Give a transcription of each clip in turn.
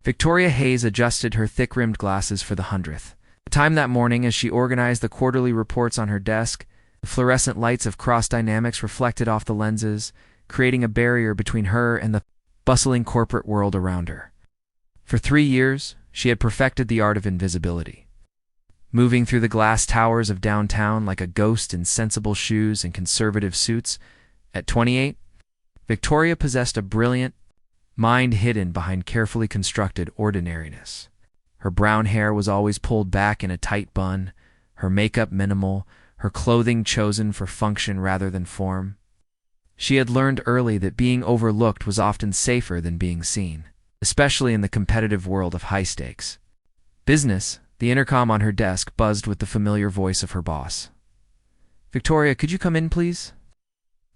Victoria Hayes adjusted her thick-rimmed glasses for the 100th time that morning as she organized the quarterly reports on her desk. The fluorescent lights of Cross Dynamics reflected off the lenses, creating a barrier between her and the bustling corporate world around her. For 3 years, she had perfected the art of invisibility. Moving through the glass towers of downtown like a ghost in sensible shoes and conservative suits, at 28, Victoria possessed a brilliant mind hidden behind carefully constructed ordinariness. Her brown hair was always pulled back in a tight bun, her makeup minimal, her clothing chosen for function rather than form. She had learned early that being overlooked was often safer than being seen, especially in the competitive world of high stakes. Business, the intercom on her desk buzzed with the familiar voice of her boss. "Victoria, could you come in, please?"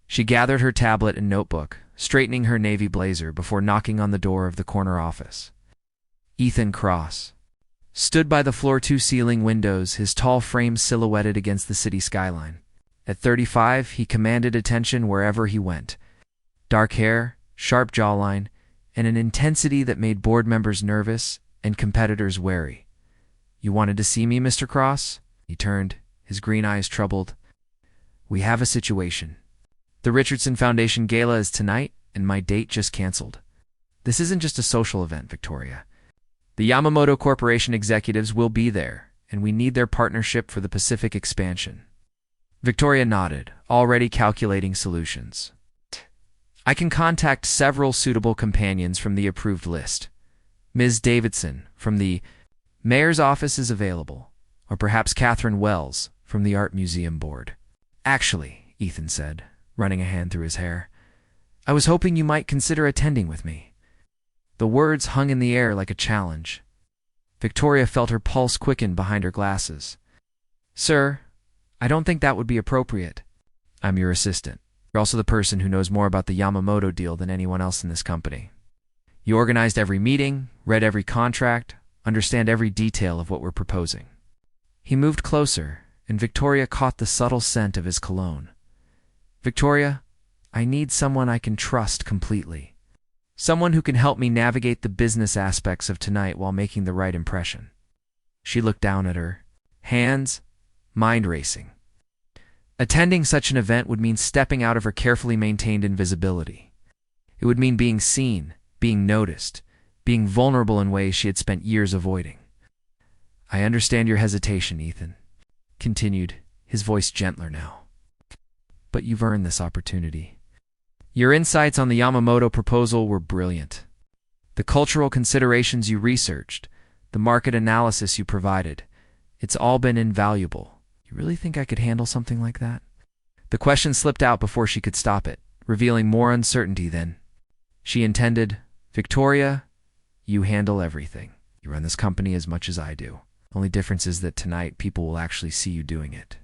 She gathered her tablet and notebook, straightening her navy blazer before knocking on the door of the corner office. Ethan Cross stood by the floor-to-ceiling windows, his tall frame silhouetted against the city skyline. At 35, he commanded attention wherever he went. Dark hair, sharp jawline, and an intensity that made board members nervous and competitors wary. "You wanted to see me, Mr. Cross?" He turned, his green eyes troubled. "We have a situation. The Richardson Foundation Gala is tonight, and my date just canceled. This isn't just a social event, Victoria. The Yamamoto Corporation executives will be there, and we need their partnership for the Pacific expansion." Victoria nodded, already calculating solutions. "I can contact several suitable companions from the approved list. Ms. Davidson from the mayor's office is available, or perhaps Catherine Wells from the Art Museum Board." "Actually," Ethan said, running a hand through his hair, "I was hoping you might consider attending with me." The words hung in the air like a challenge. Victoria felt her pulse quicken behind her glasses. "Sir, I don't think that would be appropriate. I'm your assistant. You're also the person who knows more about the Yamamoto deal than anyone else in this company. You organized every meeting, read every contract, understand every detail of what we're proposing." He moved closer, and Victoria caught the subtle scent of his cologne. "Victoria, I need someone I can trust completely. Someone who can help me navigate the business aspects of tonight while making the right impression." She looked down at her, hands, mind racing. Attending such an event would mean stepping out of her carefully maintained invisibility. It would mean being seen, being noticed, being vulnerable in ways she had spent years avoiding. "I understand your hesitation, Ethan," continued, his voice gentler now. "But you've earned this opportunity. Your insights on the Yamamoto proposal were brilliant. The cultural considerations you researched, the market analysis you provided, it's all been invaluable. You really think I could handle something like that?" The question slipped out before she could stop it, revealing more uncertainty than she intended. "Victoria, you handle everything. You run this company as much as I do. Only difference is that tonight people will actually see you doing it."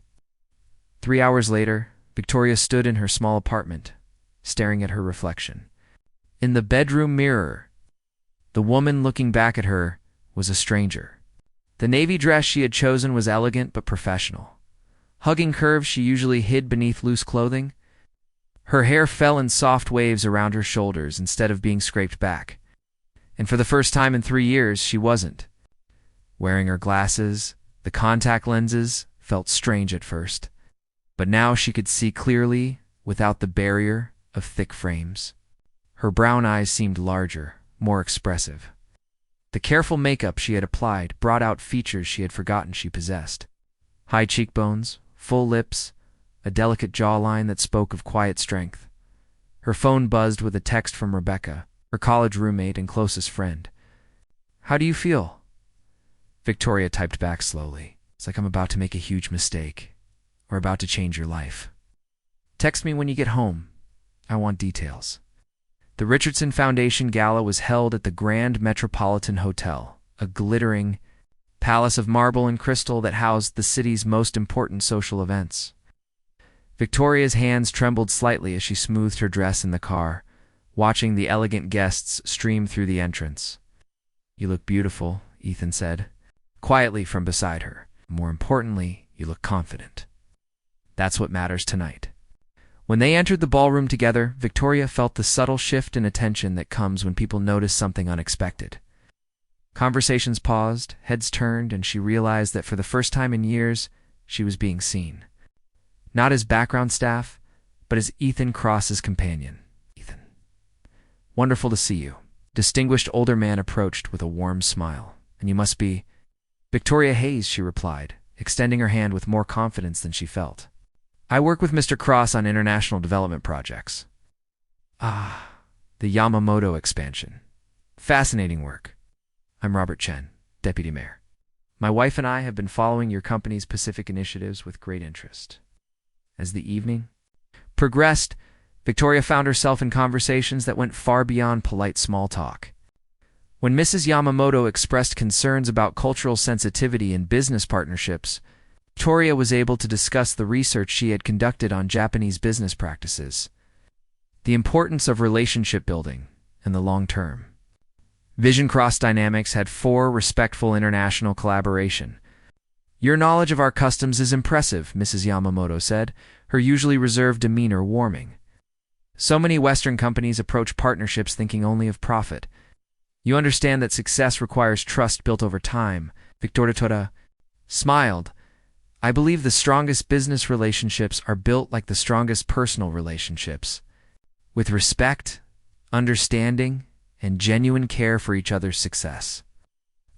3 hours later, Victoria stood in her small apartment, staring at her reflection. In the bedroom mirror, the woman looking back at her was a stranger. The navy dress she had chosen was elegant but professional. Hugging curves she usually hid beneath loose clothing, her hair fell in soft waves around her shoulders instead of being scraped back. And for the first time in 3 years, she wasn't. Wearing her glasses, the contact lenses felt strange at first, but now she could see clearly without the barrier of thick frames. Her brown eyes seemed larger, more expressive. The careful makeup she had applied brought out features she had forgotten she possessed. High cheekbones, full lips, a delicate jawline that spoke of quiet strength. Her phone buzzed with a text from Rebecca, her college roommate and closest friend. "How do you feel?" Victoria typed back slowly. "It's like I'm about to make a huge mistake, or about to change your life. Text me when you get home. I want details." The Richardson Foundation Gala was held at the Grand Metropolitan Hotel, a glittering palace of marble and crystal that housed the city's most important social events. Victoria's hands trembled slightly as she smoothed her dress in the car, watching the elegant guests stream through the entrance. "You look beautiful," Ethan said, quietly from beside her. "More importantly, you look confident. That's what matters tonight." When they entered the ballroom together, Victoria felt the subtle shift in attention that comes when people notice something unexpected. Conversations paused, heads turned, and she realized that for the first time in years, she was being seen. Not as background staff, but as Ethan Cross's companion. Ethan. Wonderful to see you. Distinguished older man approached with a warm smile. And you must be Victoria Hayes, she replied, extending her hand with more confidence than she felt. I work with Mr. Cross on international development projects. Ah, the Yamamoto expansion. Fascinating work. I'm Robert Chen, Deputy Mayor. My wife and I have been following your company's Pacific initiatives with great interest. As the evening progressed, Victoria found herself in conversations that went far beyond polite small talk. When Mrs. Yamamoto expressed concerns about cultural sensitivity in business partnerships, Victoria was able to discuss the research she had conducted on Japanese business practices, the importance of relationship building, and the long term. Vision Cross Dynamics had 4 respectful international collaboration. Your knowledge of our customs is impressive, Mrs. Yamamoto said, her usually reserved demeanor warming. So many Western companies approach partnerships thinking only of profit. You understand that success requires trust built over time. Victoria smiled. I believe the strongest business relationships are built like the strongest personal relationships, with respect, understanding, and genuine care for each other's success.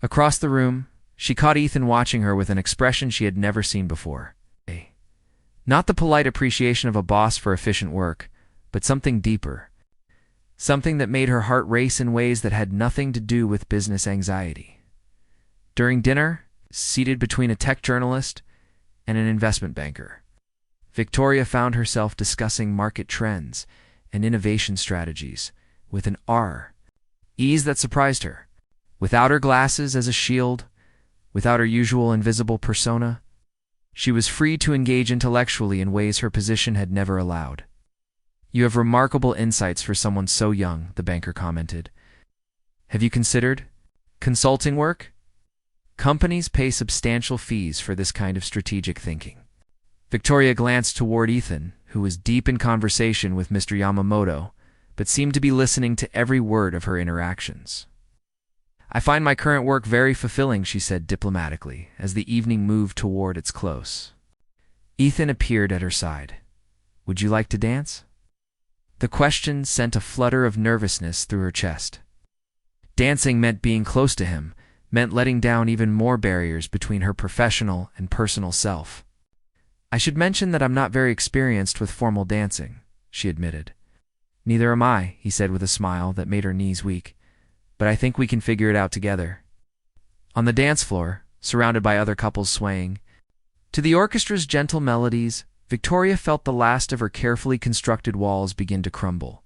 Across the room, she caught Ethan watching her with an expression she had never seen before. Not the polite appreciation of a boss for efficient work, but something deeper. Something that made her heart race in ways that had nothing to do with business anxiety. During dinner, seated between a tech journalist and an investment banker, Victoria found herself discussing market trends and innovation strategies with an ease that surprised her. Without her glasses as a shield, without her usual invisible persona, she was free to engage intellectually in ways her position had never allowed. You have remarkable insights for someone so young, the banker commented. Have you considered consulting work? Companies pay substantial fees for this kind of strategic thinking. Victoria glanced toward Ethan, who was deep in conversation with Mr. Yamamoto, but seemed to be listening to every word of her interactions. I find my current work very fulfilling, she said diplomatically, as the evening moved toward its close. Ethan appeared at her side. Would you like to dance? The question sent a flutter of nervousness through her chest. Dancing meant being close to him, meant letting down even more barriers between her professional and personal self. I should mention that I'm not very experienced with formal dancing, she admitted. Neither am I, he said with a smile that made her knees weak, but I think we can figure it out together. On the dance floor, surrounded by other couples swaying, to the orchestra's gentle melodies, Victoria felt the last of her carefully constructed walls begin to crumble.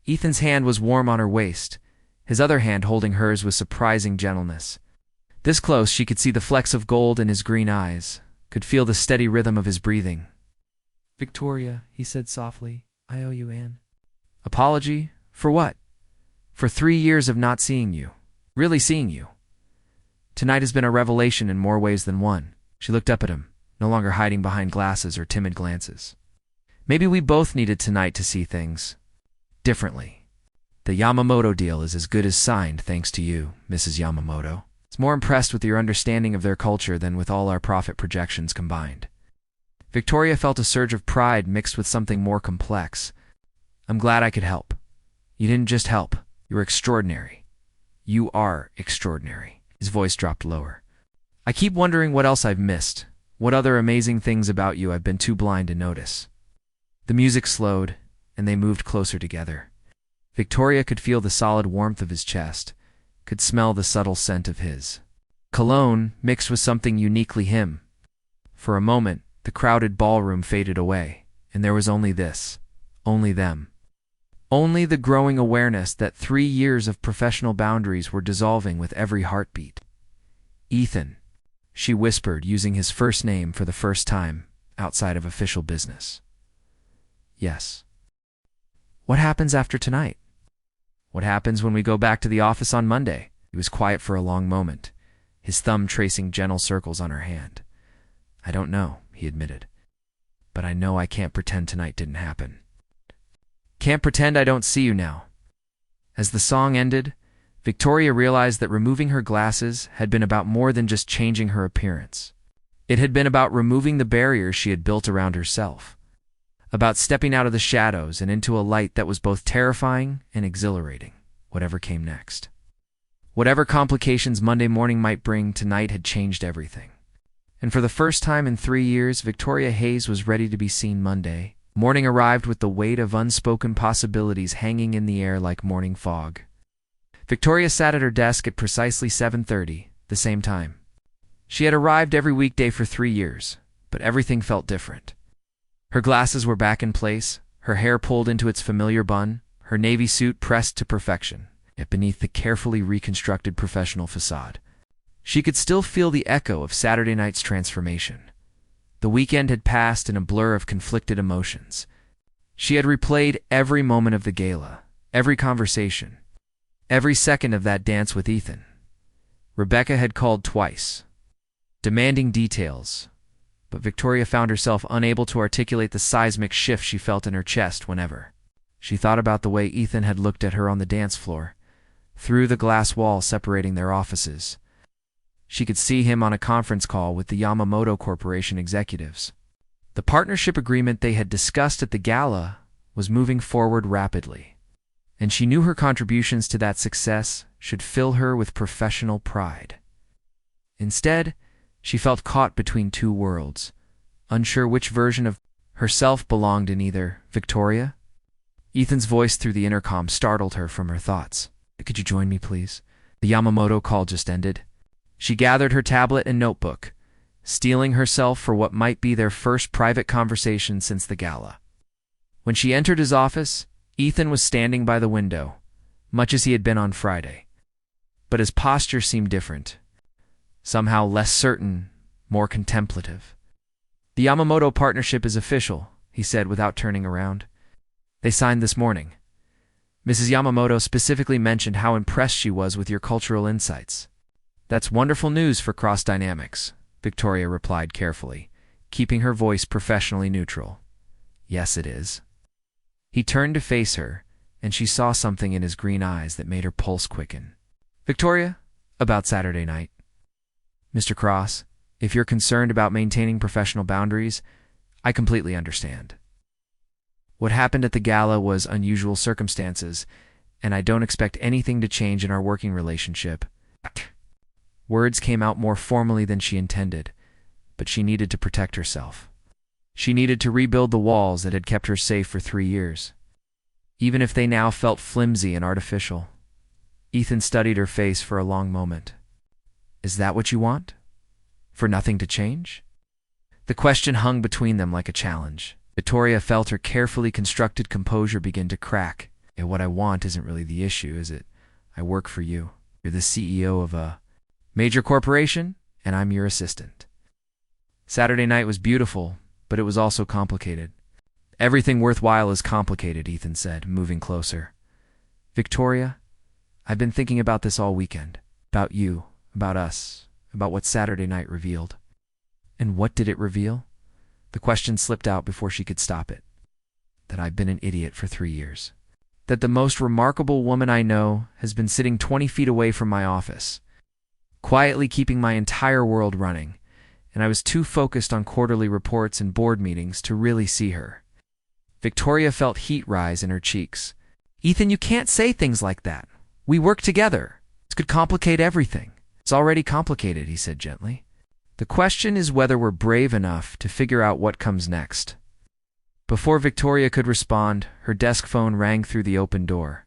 Ethan's hand was warm on her waist, his other hand holding hers with surprising gentleness. This close, she could see the flecks of gold in his green eyes, could feel the steady rhythm of his breathing. Victoria, he said softly, I owe you an apology? For what? For 3 years of not seeing you. Really seeing you. Tonight has been a revelation in more ways than one. She looked up at him, no longer hiding behind glasses or timid glances. Maybe we both needed tonight to see things differently. The Yamamoto deal is as good as signed thanks to you, Mrs. Yamamoto. It's more impressed with your understanding of their culture than with all our profit projections combined. Victoria felt a surge of pride mixed with something more complex. I'm glad I could help. You didn't just help. You were extraordinary. You are extraordinary. His voice dropped lower. I keep wondering what else I've missed, what other amazing things about you I've been too blind to notice. The music slowed, and they moved closer together. Victoria could feel the solid warmth of his chest, could smell the subtle scent of his cologne mixed with something uniquely him. For a moment, the crowded ballroom faded away, and there was only this, only them. Only the growing awareness that 3 years of professional boundaries were dissolving with every heartbeat. Ethan, she whispered, using his first name for the first time outside of official business. Yes. What happens after tonight? What happens when we go back to the office on Monday? He was quiet for a long moment, his thumb tracing gentle circles on her hand. I don't know, he admitted. But I know I can't pretend tonight didn't happen. Can't pretend I don't see you now. As the song ended, Victoria realized that removing her glasses had been about more than just changing her appearance. It had been about removing the barriers she had built around herself, about stepping out of the shadows and into a light that was both terrifying and exhilarating, whatever came next. Whatever complications Monday morning might bring, tonight had changed everything. And for the first time in 3 years, Victoria Hayes was ready to be seen Monday. Morning arrived with the weight of unspoken possibilities hanging in the air like morning fog. Victoria sat at her desk at precisely 7:30, the same time. She had arrived every weekday for 3 years, but everything felt different. Her glasses were back in place, her hair pulled into its familiar bun, her navy suit pressed to perfection, yet beneath the carefully reconstructed professional facade, she could still feel the echo of Saturday night's transformation. The weekend had passed in a blur of conflicted emotions. She had replayed every moment of the gala, every conversation, every second of that dance with Ethan. Rebecca had called twice, demanding details, but Victoria found herself unable to articulate the seismic shift she felt in her chest whenever she thought about the way Ethan had looked at her on the dance floor, through the glass wall separating their offices. She could see him on a conference call with the Yamamoto Corporation executives. The partnership agreement they had discussed at the gala was moving forward rapidly, and she knew her contributions to that success should fill her with professional pride. Instead, she felt caught between two worlds, unsure which version of herself belonged in either. "Victoria?" Ethan's voice through the intercom startled her from her thoughts. "Could you join me, please? The Yamamoto call just ended." She gathered her tablet and notebook, steeling herself for what might be their first private conversation since the gala. When she entered his office, Ethan was standing by the window, much as he had been on Friday. But his posture seemed different, somehow less certain, more contemplative. "The Yamamoto partnership is official," he said without turning around. "They signed this morning. Mrs. Yamamoto specifically mentioned how impressed she was with your cultural insights." "That's wonderful news for Cross Dynamics," Victoria replied carefully, keeping her voice professionally neutral. "Yes, it is." He turned to face her, and she saw something in his green eyes that made her pulse quicken. "Victoria, about Saturday night." "Mr. Cross, if you're concerned about maintaining professional boundaries, I completely understand. What happened at the gala was unusual circumstances, and I don't expect anything to change in our working relationship." Words came out more formally than she intended, but she needed to protect herself. She needed to rebuild the walls that had kept her safe for 3 years, even if they now felt flimsy and artificial. Ethan studied her face for a long moment. "Is that what you want? For nothing to change?" The question hung between them like a challenge. Victoria felt her carefully constructed composure begin to crack. "What I want isn't really the issue, is it? I work for you. You're the CEO of a major corporation, and I'm your assistant." Saturday night was beautiful, but it was also complicated. "Everything worthwhile is complicated," Ethan said, moving closer. "Victoria, I've been thinking about this all weekend. About you, about us, about what Saturday night revealed." "And what did it reveal?" The question slipped out before she could stop it. "That I've been an idiot for 3 years. That the most remarkable woman I know has been sitting 20 feet away from my office, quietly keeping my entire world running, and I was too focused on quarterly reports and board meetings to really see her." Victoria felt heat rise in her cheeks. "Ethan, you can't say things like that. We work together. This could complicate everything." "It's already complicated," he said gently. "The question is whether we're brave enough to figure out what comes next." Before Victoria could respond, her desk phone rang through the open door.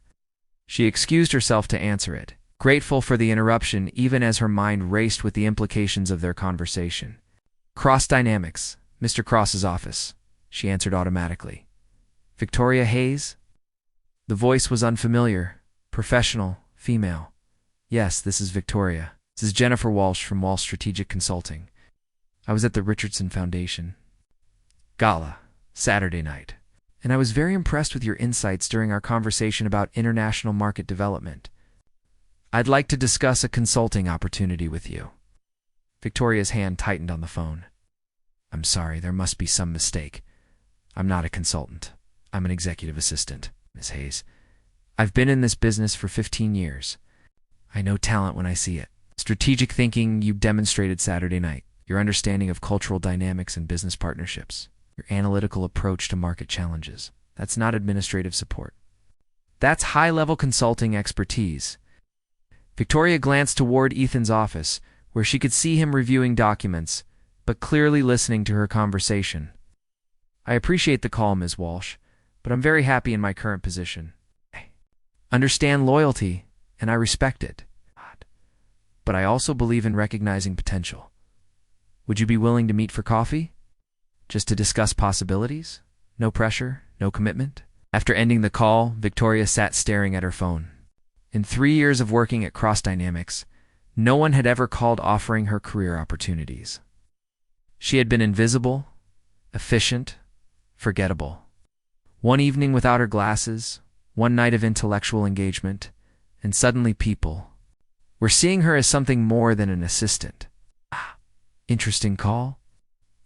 She excused herself to answer it, grateful for the interruption even as her mind raced with the implications of their conversation. "Cross Dynamics, Mr. Cross's office," she answered automatically. "Victoria Hayes?" The voice was unfamiliar, professional, female. "Yes, this is Victoria. This is Jennifer Walsh from Walsh Strategic Consulting. I was at the Richardson Foundation gala Saturday night, and I was very impressed with your insights during our conversation about international market development. I'd like to discuss a consulting opportunity with you." Victoria's hand tightened on the phone. "I'm sorry, there must be some mistake. I'm not a consultant. I'm an executive assistant, Miss Hayes. I've been in this business for 15 years. I know talent when I see it. Strategic thinking you demonstrated Saturday night, your understanding of cultural dynamics and business partnerships, your analytical approach to market challenges. That's not administrative support. That's high-level consulting expertise. Victoria glanced toward Ethan's office, where she could see him reviewing documents, but clearly listening to her conversation. I appreciate the call, Ms. Walsh, but I'm very happy in my current position. I understand loyalty, and I respect it. But I also believe in recognizing potential. Would you be willing to meet for coffee? Just to discuss possibilities? No pressure, no commitment? After ending the call, Victoria sat staring at her phone. In 3 years of working at Cross Dynamics, no one had ever called offering her career opportunities. She had been invisible, efficient, forgettable. One evening without her glasses, one night of intellectual engagement, and suddenly people were seeing her as something more than an assistant. Interesting call.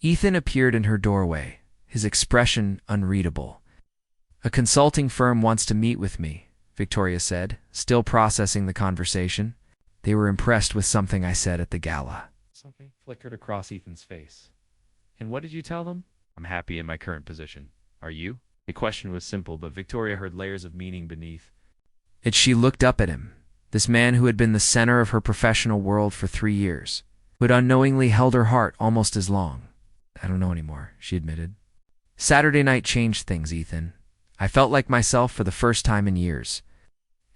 Ethan appeared in her doorway, his expression unreadable. A consulting firm wants to meet with me, Victoria said, still processing the conversation. They were impressed with something I said at the gala. Something flickered across Ethan's face. And what did you tell them? I'm happy in my current position. Are you? The question was simple, but Victoria heard layers of meaning beneath it. She looked up at him, this man who had been the center of her professional world for 3 years, who had unknowingly held her heart almost as long. I don't know anymore, she admitted. Saturday night changed things, Ethan. I felt like myself for the first time in years.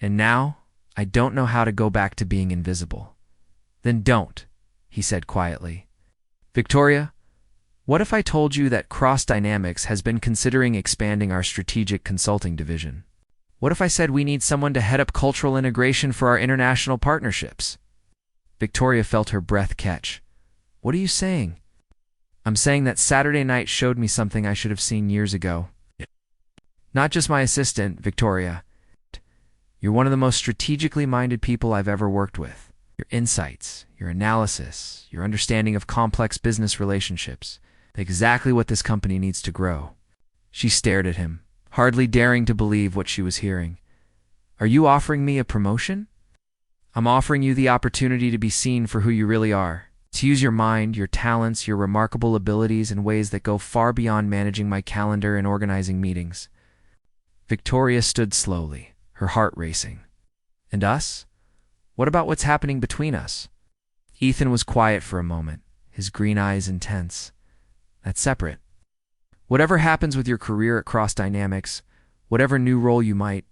And now, I don't know how to go back to being invisible. Then don't, he said quietly. Victoria, what if I told you that Cross Dynamics has been considering expanding our strategic consulting division? What if I said we need someone to head up cultural integration for our international partnerships? Victoria felt her breath catch. What are you saying? I'm saying that Saturday night showed me something I should have seen years ago. Not just my assistant, Victoria. You're one of the most strategically minded people I've ever worked with. Your insights, your analysis, your understanding of complex business relationships, exactly what this company needs to grow. She stared at him, hardly daring to believe what she was hearing. Are you offering me a promotion? I'm offering you the opportunity to be seen for who you really are, to use your mind, your talents, your remarkable abilities in ways that go far beyond managing my calendar and organizing meetings. Victoria stood slowly, her heart racing. And us? What about what's happening between us? Ethan was quiet for a moment, his green eyes intense. That's separate. Whatever happens with your career at Cross Dynamics, whatever new role you might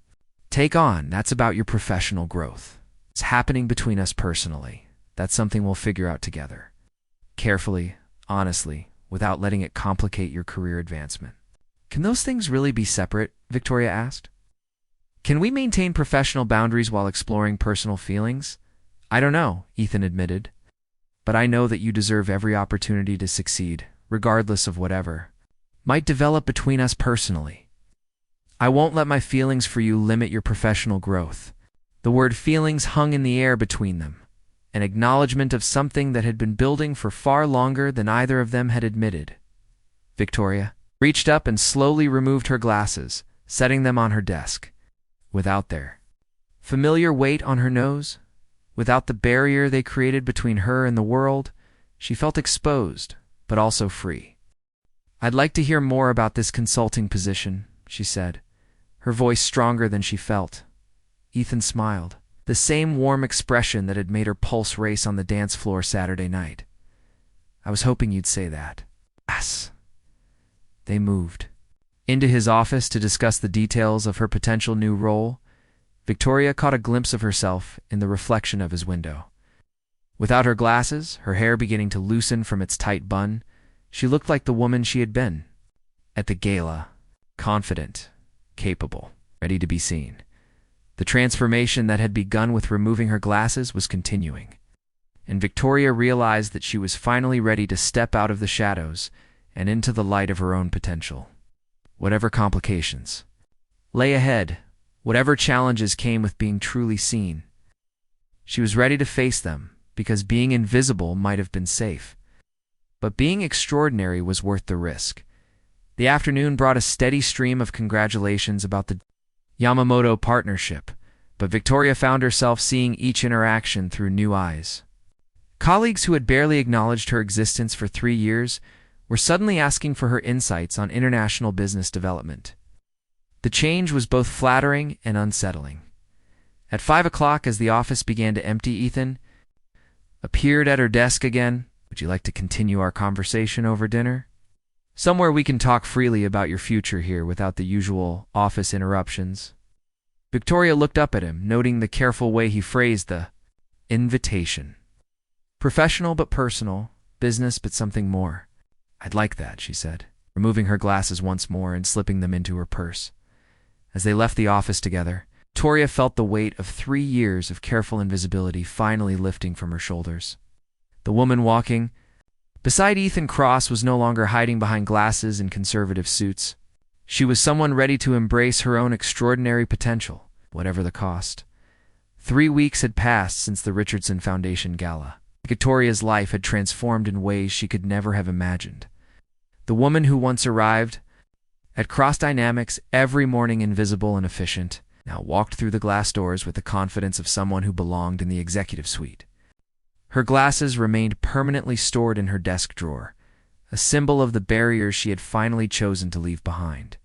take on, that's about your professional growth. It's happening between us personally. That's something we'll figure out together. Carefully, honestly, without letting it complicate your career advancement. Can those things really be separate? Victoria asked. Can we maintain professional boundaries while exploring personal feelings? I don't know, Ethan admitted. But I know that you deserve every opportunity to succeed, regardless of whatever might develop between us personally. I won't let my feelings for you limit your professional growth. The word feelings hung in the air between them, an acknowledgement of something that had been building for far longer than either of them had admitted. Victoria reached up and slowly removed her glasses, setting them on her desk. Without their familiar weight on her nose, without the barrier they created between her and the world, she felt exposed, but also free. I'd like to hear more about this consulting position, she said, her voice stronger than she felt. Ethan smiled, the same warm expression that had made her pulse race on the dance floor Saturday night. I was hoping you'd say that. Yes. They moved into his office to discuss the details of her potential new role. Victoria caught a glimpse of herself in the reflection of his window. Without her glasses, her hair beginning to loosen from its tight bun, she looked like the woman she had been at the gala, confident, capable, ready to be seen. The transformation that had begun with removing her glasses was continuing, and Victoria realized that she was finally ready to step out of the shadows and into the light of her own potential. Whatever complications lay ahead, whatever challenges came with being truly seen, she was ready to face them because being invisible might have been safe. But being extraordinary was worth the risk. The afternoon brought a steady stream of congratulations about the Yamamoto partnership, but Victoria found herself seeing each interaction through new eyes. Colleagues who had barely acknowledged her existence for 3 years were suddenly asking for her insights on international business development. The change was both flattering and unsettling. At 5 o'clock, as the office began to empty, Ethan appeared at her desk again. "Would you like to continue our conversation over dinner? Somewhere we can talk freely about your future here without the usual office interruptions." Victoria looked up at him, noting the careful way he phrased the invitation. Professional but personal, business but something more. "I'd like that," she said, removing her glasses once more and slipping them into her purse. As they left the office together, Victoria felt the weight of 3 years of careful invisibility finally lifting from her shoulders. The woman walking beside Ethan Cross was no longer hiding behind glasses and conservative suits. She was someone ready to embrace her own extraordinary potential, whatever the cost. 3 weeks had passed since the Richardson Foundation gala. Victoria's life had transformed in ways she could never have imagined. The woman who once arrived at Cross Dynamics every morning invisible and efficient now walked through the glass doors with the confidence of someone who belonged in the executive suite. Her glasses remained permanently stored in her desk drawer, a symbol of the barriers she had finally chosen to leave behind.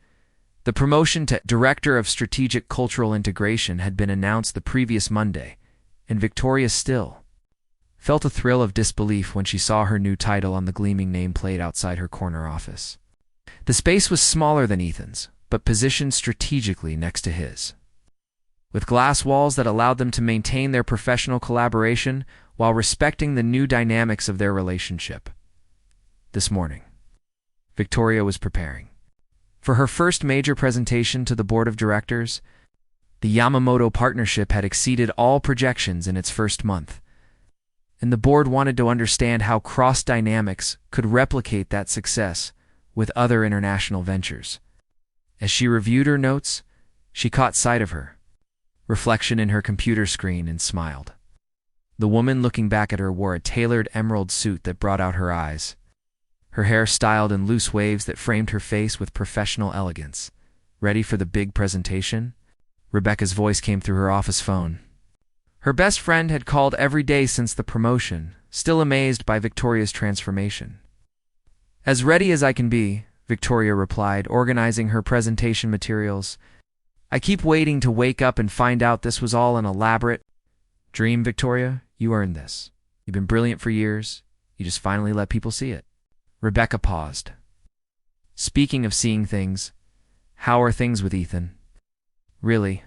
The promotion to Director of Strategic Cultural Integration had been announced the previous Monday, and Victoria still felt a thrill of disbelief when she saw her new title on the gleaming nameplate outside her corner office. The space was smaller than Ethan's, but positioned strategically next to his, with glass walls that allowed them to maintain their professional collaboration while respecting the new dynamics of their relationship. This morning, Victoria was preparing for her first major presentation to the board of directors. The Yamamoto partnership had exceeded all projections in its first month, and the board wanted to understand how Cross Dynamics could replicate that success with other international ventures. As she reviewed her notes, she caught sight of her reflection in her computer screen and smiled. The woman looking back at her wore a tailored emerald suit that brought out her eyes, her hair styled in loose waves that framed her face with professional elegance. "Ready for the big presentation?" Rebecca's voice came through her office phone. Her best friend had called every day since the promotion, still amazed by Victoria's transformation. "As ready as I can be," Victoria replied, organizing her presentation materials. "I keep waiting to wake up and find out this was all an elaborate dream." "Victoria, you earned this. You've been brilliant for years. You just finally let people see it." Rebecca paused. "Speaking of seeing things, how are things with Ethan?" Really,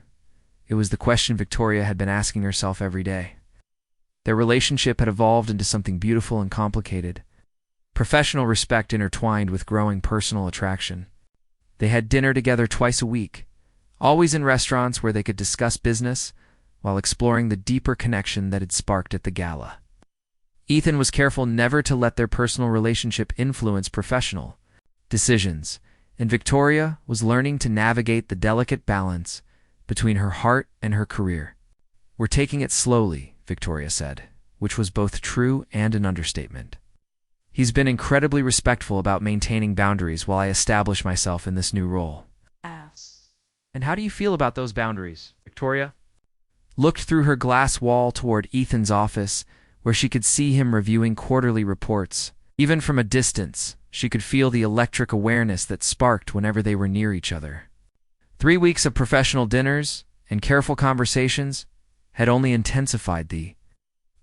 it was the question Victoria had been asking herself every day. Their relationship had evolved into something beautiful and complicated, professional respect intertwined with growing personal attraction. They had dinner together twice a week, always in restaurants where they could discuss business while exploring the deeper connection that had sparked at the gala. Ethan was careful never to let their personal relationship influence professional decisions, and Victoria was learning to navigate the delicate balance between her heart and her career. "We're taking it slowly," Victoria said, which was both true and an understatement. "He's been incredibly respectful about maintaining boundaries while I establish myself in this new role." "And how do you feel about those boundaries?" Victoria looked through her glass wall toward Ethan's office, where she could see him reviewing quarterly reports. Even from a distance, she could feel the electric awareness that sparked whenever they were near each other. 3 weeks of professional dinners and careful conversations had only intensified the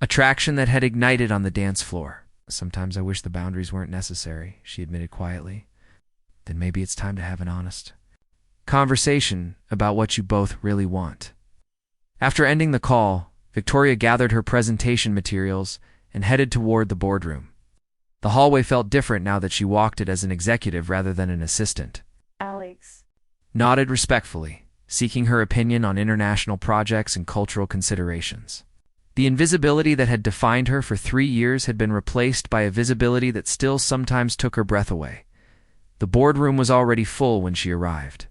attraction that had ignited on the dance floor. "Sometimes I wish the boundaries weren't necessary," she admitted quietly. "Then maybe it's time to have an honest conversation about what you both really want." After ending the call, Victoria gathered her presentation materials and headed toward the boardroom. The hallway felt different now that she walked it as an executive rather than an assistant. Alex Nodded respectfully, seeking her opinion on international projects and cultural considerations. The invisibility that had defined her for 3 years had been replaced by a visibility that still sometimes took her breath away. The boardroom was already full when she arrived.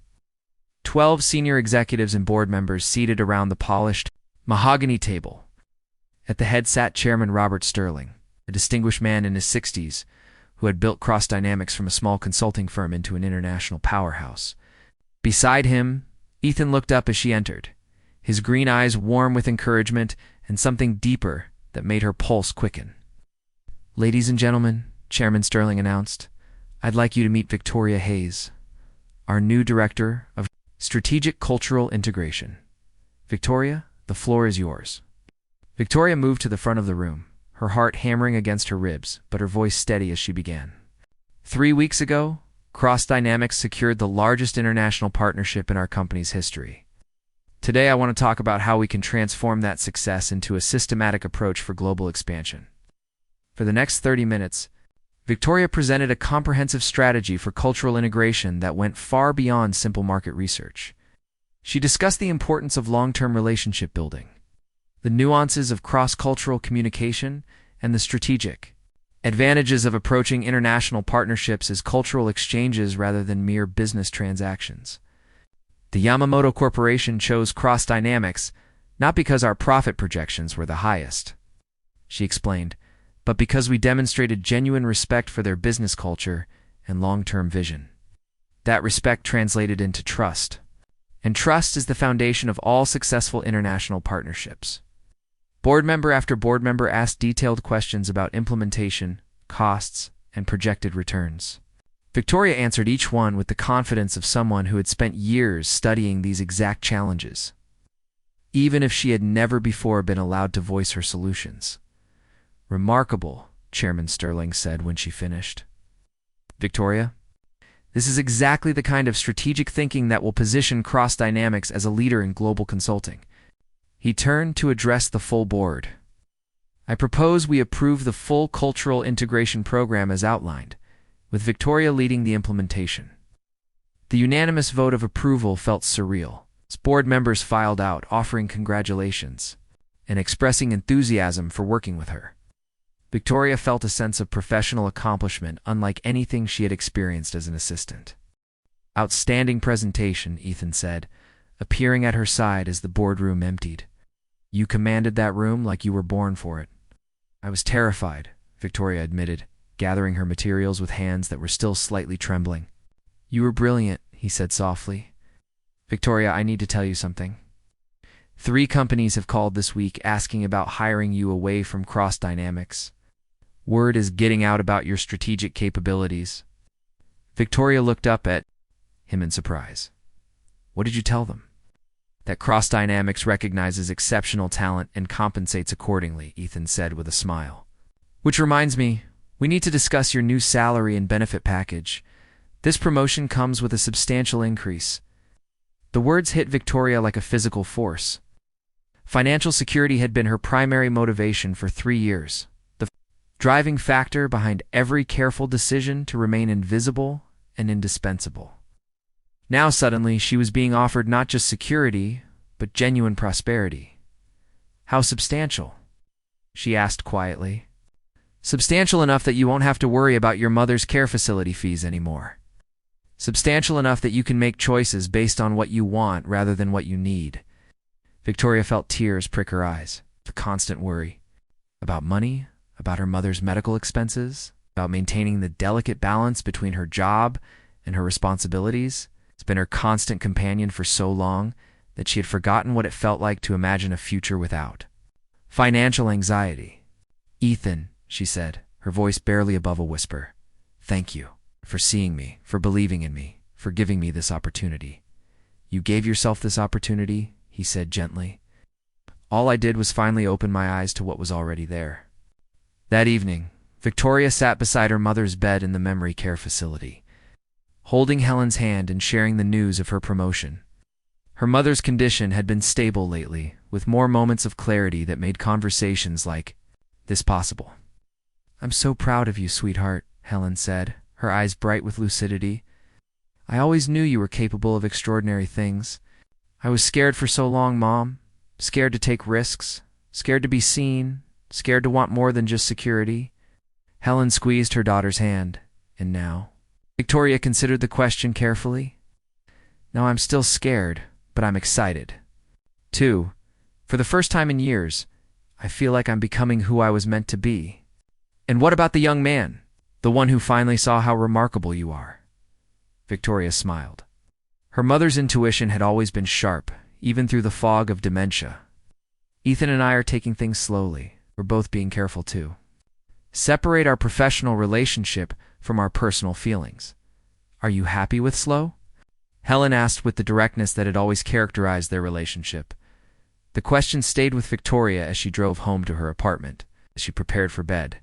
12 senior executives and board members seated around the polished mahogany table. At the head sat Chairman Robert Sterling, a distinguished man in his 60s who had built Cross Dynamics from a small consulting firm into an international powerhouse. Beside him, Ethan looked up as she entered, his green eyes warm with encouragement and something deeper that made her pulse quicken. "Ladies and gentlemen," Chairman Sterling announced, "I'd like you to meet Victoria Hayes, our new Director of Strategic Cultural Integration. Victoria, the floor is yours." Victoria moved to the front of the room, her heart hammering against her ribs, but her voice steady as she began. 3 weeks ago, Cross Dynamics secured the largest international partnership in our company's history. Today, I want to talk about how we can transform that success into a systematic approach for global expansion. For the next 30 minutes, Victoria presented a comprehensive strategy for cultural integration that went far beyond simple market research. She discussed the importance of long-term relationship building, the nuances of cross-cultural communication, and the strategic advantages of approaching international partnerships as cultural exchanges rather than mere business transactions. The Yamamoto Corporation chose Cross Dynamics not because our profit projections were the highest, she explained, but because we demonstrated genuine respect for their business culture and long-term vision. That respect translated into trust, and trust is the foundation of all successful international partnerships. Board member after board member asked detailed questions about implementation, costs, and projected returns. Victoria answered each one with the confidence of someone who had spent years studying these exact challenges, even if she had never before been allowed to voice her solutions. "Remarkable," Chairman Sterling said when she finished. "Victoria, this is exactly the kind of strategic thinking that will position Cross Dynamics as a leader in global consulting." He turned to address the full board. "I propose we approve the full cultural integration program as outlined, with Victoria leading the implementation." The unanimous vote of approval felt surreal. As board members filed out, offering congratulations and expressing enthusiasm for working with her. Victoria felt a sense of professional accomplishment unlike anything she had experienced as an assistant. "Outstanding presentation," Ethan said, appearing at her side as the boardroom emptied. "You commanded that room like you were born for it." "I was terrified," Victoria admitted, gathering her materials with hands that were still slightly trembling. "You were brilliant," he said softly. "Victoria, I need to tell you something. 3 companies have called this week asking about hiring you away from Cross Dynamics. Word is getting out about your strategic capabilities." Victoria looked up at him in surprise. "What did you tell them?" "That Cross Dynamics recognizes exceptional talent and compensates accordingly," Ethan said with a smile. "Which reminds me, we need to discuss your new salary and benefit package. This promotion comes with a substantial increase." The words hit Victoria like a physical force. Financial security had been her primary motivation for 3 years, the driving factor behind every careful decision to remain invisible and indispensable. Now suddenly she was being offered not just security, but genuine prosperity. "How substantial?" she asked quietly. "Substantial enough that you won't have to worry about your mother's care facility fees anymore. Substantial enough that you can make choices based on what you want rather than what you need." Victoria felt tears prick her eyes. The constant worry about money, about her mother's medical expenses, about maintaining the delicate balance between her job and her responsibilities. It's been her constant companion for so long that she had forgotten what it felt like to imagine a future without financial anxiety. "Ethan," she said, her voice barely above a whisper, "thank you for seeing me, for believing in me, for giving me this opportunity." "You gave yourself this opportunity," he said gently. "All I did was finally open my eyes to what was already there." That evening, Victoria sat beside her mother's bed in the memory care facility, holding Helen's hand and sharing the news of her promotion. Her mother's condition had been stable lately, with more moments of clarity that made conversations like this possible. "I'm so proud of you, sweetheart," Helen said, her eyes bright with lucidity. "I always knew you were capable of extraordinary things. I was scared for so long, Mom. Scared to take risks, scared to be seen, scared to want more than just security." Helen squeezed her daughter's hand. "And now?" Victoria considered the question carefully. "Now I'm still scared, but I'm excited. Too, for the first time in years, I feel like I'm becoming who I was meant to be." "And what about the young man? The one who finally saw how remarkable you are?" Victoria smiled. Her mother's intuition had always been sharp, even through the fog of dementia. Ethan and I are taking things slowly. We're both being careful too. Separate our professional relationship from our personal feelings. Are you happy with slow? Helen asked with the directness that had always characterized their relationship. The question stayed with Victoria as she drove home to her apartment, as she prepared for bed,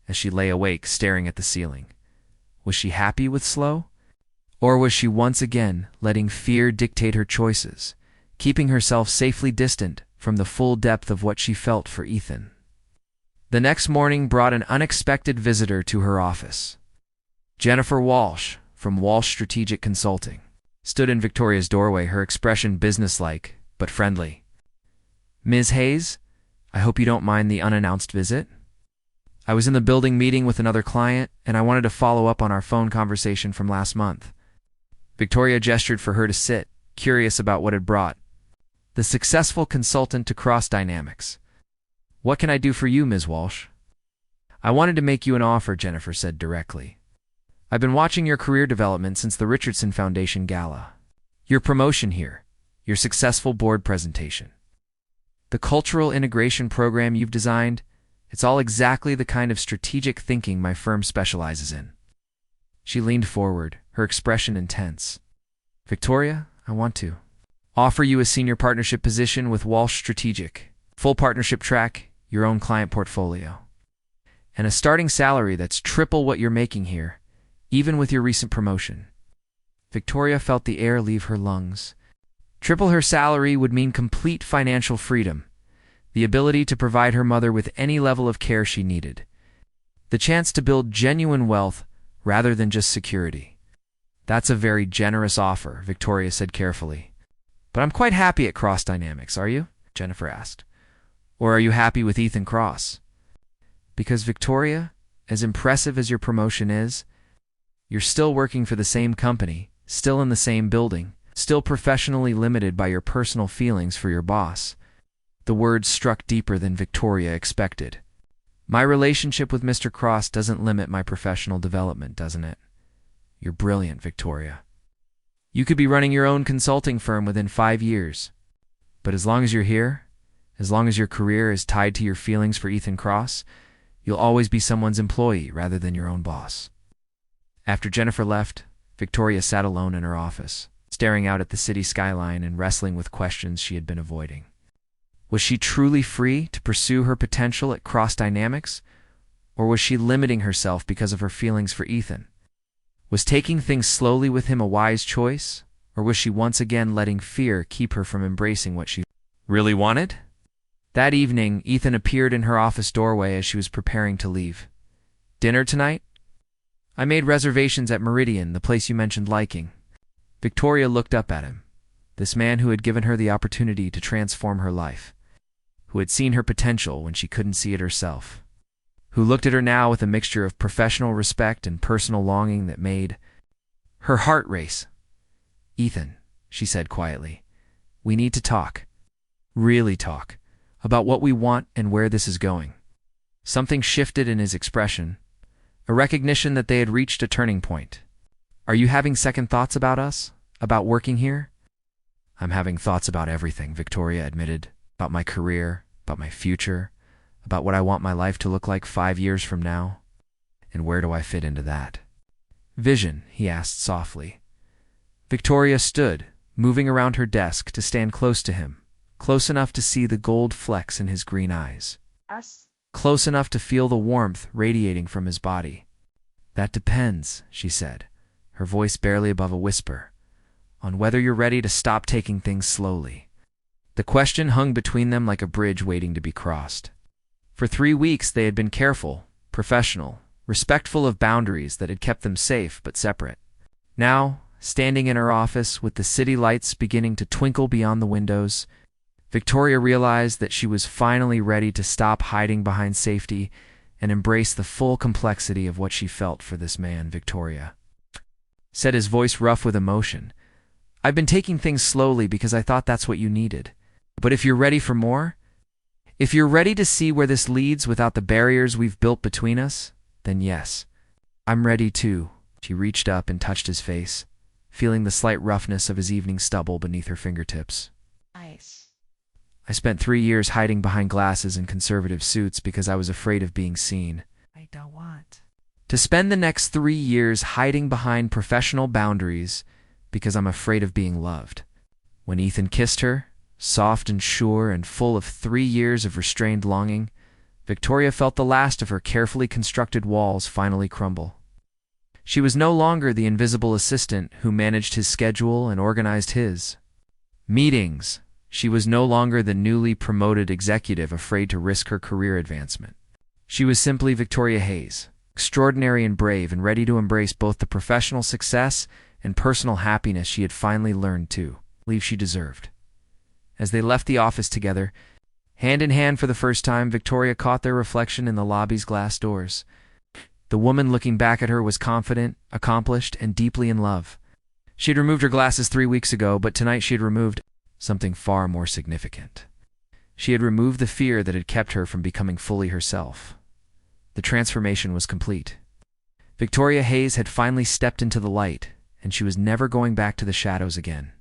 as she lay awake staring at the ceiling. Was she happy with slow? Or was she once again letting fear dictate her choices, keeping herself safely distant from the full depth of what she felt for Ethan? The next morning brought an unexpected visitor to her office. Jennifer Walsh, from Walsh Strategic Consulting, stood in Victoria's doorway, her expression businesslike but friendly. "Ms. Hayes, I hope you don't mind the unannounced visit. I was in the building meeting with another client, and I wanted to follow up on our phone conversation from last month." Victoria gestured for her to sit, curious about what had brought the successful consultant to Cross Dynamics. "What can I do for you, Ms. Walsh?" "I wanted to make you an offer," Jennifer said directly. "I've been watching your career development since the Richardson Foundation gala. Your promotion here, your successful board presentation, the cultural integration program you've designed, it's all exactly the kind of strategic thinking my firm specializes in." She leaned forward, her expression intense. "Victoria, I want to offer you a senior partnership position with Walsh Strategic, full partnership track, your own client portfolio, and a starting salary that's triple what you're making here, even with your recent promotion." Victoria felt the air leave her lungs. Triple her salary would mean complete financial freedom, the ability to provide her mother with any level of care she needed, the chance to build genuine wealth rather than just security. "That's a very generous offer," Victoria said carefully. "But I'm quite happy at Cross Dynamics, are you?" Jennifer asked. "Or are you happy with Ethan Cross?" Because Victoria, as impressive as your promotion is, you're still working for the same company, still in the same building, still professionally limited by your personal feelings for your boss. The words struck deeper than Victoria expected. "My relationship with Mr. Cross doesn't limit my professional development, doesn't it?" "You're brilliant, Victoria. You could be running your own consulting firm within 5 years. But as long as you're here, as long as your career is tied to your feelings for Ethan Cross, you'll always be someone's employee rather than your own boss." After Jennifer left, Victoria sat alone in her office, staring out at the city skyline and wrestling with questions she had been avoiding. Was she truly free to pursue her potential at Cross Dynamics, or was she limiting herself because of her feelings for Ethan? Was taking things slowly with him a wise choice, or was she once again letting fear keep her from embracing what she really wanted? That evening, Ethan appeared in her office doorway as she was preparing to leave. "Dinner tonight?" "I made reservations at Meridian, the place you mentioned liking." Victoria looked up at him, this man who had given her the opportunity to transform her life, who had seen her potential when she couldn't see it herself, who looked at her now with a mixture of professional respect and personal longing that made her heart race. "Ethan," she said quietly, "we need to talk, really talk, about what we want and where this is going." Something shifted in his expression, a recognition that they had reached a turning point. "Are you having second thoughts about us? About working here?" "I'm having thoughts about everything," Victoria admitted. "About my career, about my future, about what I want my life to look like 5 years from now. And where do I fit into that?" "Vision?" he asked softly. Victoria stood, moving around her desk to stand close to him, close enough to see the gold flecks in his green eyes, close enough to feel the warmth radiating from his body. "That depends," she said, her voice barely above a whisper, "on whether you're ready to stop taking things slowly." The question hung between them like a bridge waiting to be crossed. For 3 weeks they had been careful, professional, respectful of boundaries that had kept them safe but separate. Now, standing in her office with the city lights beginning to twinkle beyond the windows, Victoria realized that she was finally ready to stop hiding behind safety and embrace the full complexity of what she felt for this man. "Victoria," said his voice rough with emotion, "I've been taking things slowly because I thought that's what you needed. But if you're ready for more, if you're ready to see where this leads without the barriers we've built between us, then yes, I'm ready too." She reached up and touched his face, feeling the slight roughness of his evening stubble beneath her fingertips. I spent 3 years hiding behind glasses and conservative suits because I was afraid of being seen. I don't want to spend the next 3 years hiding behind professional boundaries because I'm afraid of being loved. When Ethan kissed her, soft and sure and full of 3 years of restrained longing, Victoria felt the last of her carefully constructed walls finally crumble. She was no longer the invisible assistant who managed his schedule and organized his meetings. She was no longer the newly promoted executive afraid to risk her career advancement. She was simply Victoria Hayes, extraordinary and brave and ready to embrace both the professional success and personal happiness she had finally learned to believe she deserved. As they left the office together, hand in hand for the first time, Victoria caught their reflection in the lobby's glass doors. The woman looking back at her was confident, accomplished, and deeply in love. She had removed her glasses 3 weeks ago, but tonight she had removed something far more significant. She had removed the fear that had kept her from becoming fully herself. The transformation was complete. Victoria Hayes had finally stepped into the light, and she was never going back to the shadows again.